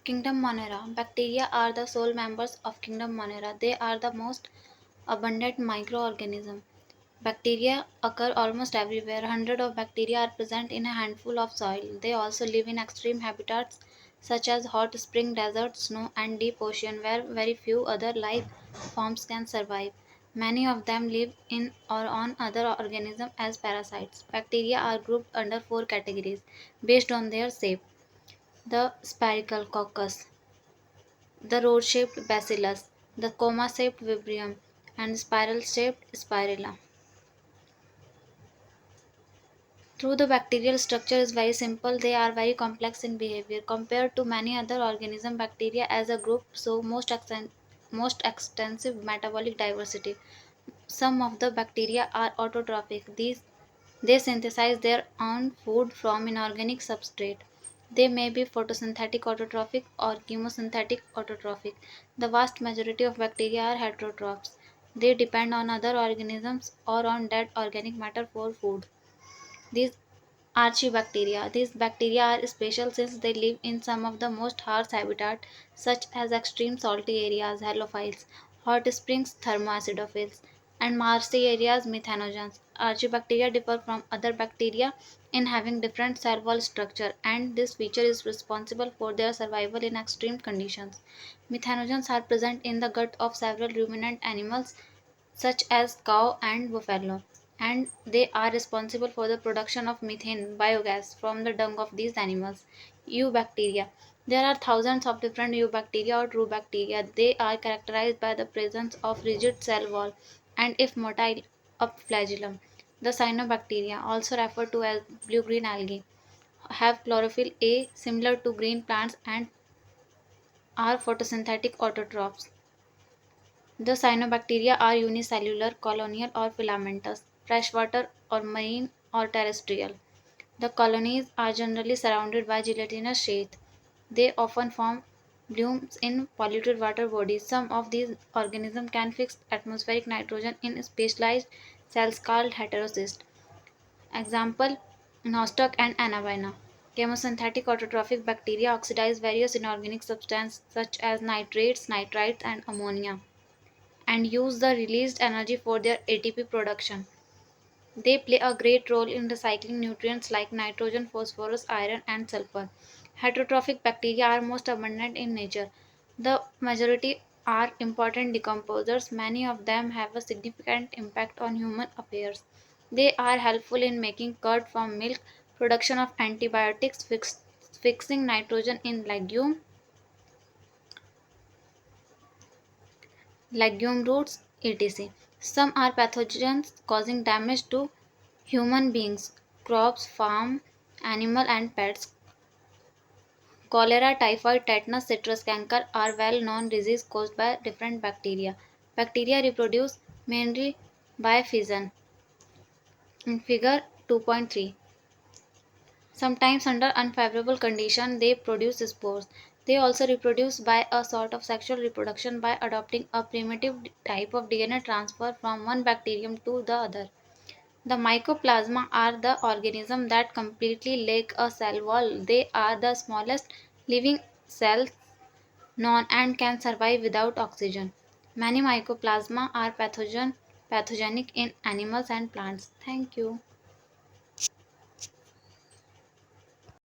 Kingdom Monera. Bacteria are the sole members of Kingdom Monera. They are the most abundant microorganism. Bacteria occur almost everywhere. Hundreds of bacteria are present in a handful of soil. They also live in extreme habitats such as hot spring, desert, snow, and deep ocean where very few other life forms can survive. Many of them live in or on other organisms as parasites. Bacteria are grouped under four categories based on their shape: the spherical coccus, the rod-shaped bacillus, the comma-shaped vibrio, and spiral-shaped spirilla. Though the bacterial structure is very simple, they are very complex in behavior. Compared to many other organisms, bacteria as a group show most extensive metabolic diversity. Some of the bacteria are autotrophic. They synthesize their own food from inorganic substrate. They may be photosynthetic autotrophic or chemosynthetic autotrophic. The vast majority of bacteria are heterotrophs. They depend on other organisms or on dead organic matter for food. These Archibacteria. These bacteria are special since they live in some of the most harsh habitats, such as extreme salty areas, halophiles, hot springs, thermoacidophiles, and marshy areas, methanogens. Archibacteria differ from other bacteria in having different cell wall structure, and this feature is responsible for their survival in extreme conditions. Methanogens are present in the gut of several ruminant animals, such as cow and buffalo, and they are responsible for the production of methane biogas from the dung of these animals. Eubacteria. There are thousands of different eubacteria or true bacteria. They are characterized by the presence of rigid cell wall and, if motile, a flagellum. The cyanobacteria, also referred to as blue-green algae, have chlorophyll A similar to green plants and are photosynthetic autotrophs. The cyanobacteria are unicellular, colonial, or filamentous, freshwater or marine or terrestrial. The colonies are generally surrounded by gelatinous sheath. They often form blooms in polluted water bodies. Some of these organisms can fix atmospheric nitrogen in specialized cells called heterocysts. Example: nostoc and anabina. Chemosynthetic autotrophic bacteria oxidize various inorganic substances such as nitrates, nitrites, and ammonia, and use the released energy for their ATP production. They play a great role in recycling nutrients like nitrogen, phosphorus, iron, and sulfur. Heterotrophic bacteria are most abundant in nature. The majority are important decomposers. Many of them have a significant impact on human affairs. They are helpful in making curd from milk, production of antibiotics, fixing nitrogen in legume roots, etc. Some are pathogens causing damage to human beings, crops, farm, animal and pets. Cholera, typhoid, tetanus, citrus canker are well-known diseases caused by different bacteria. Bacteria reproduce mainly by fission. In figure 2.3, sometimes under unfavorable conditions they produce spores. They also reproduce by a sort of sexual reproduction by adopting a primitive type of DNA transfer from one bacterium to the other. The mycoplasma are the organisms that completely lack a cell wall. They are the smallest living cells known and can survive without oxygen. Many mycoplasma are pathogenic in animals and plants. Thank you.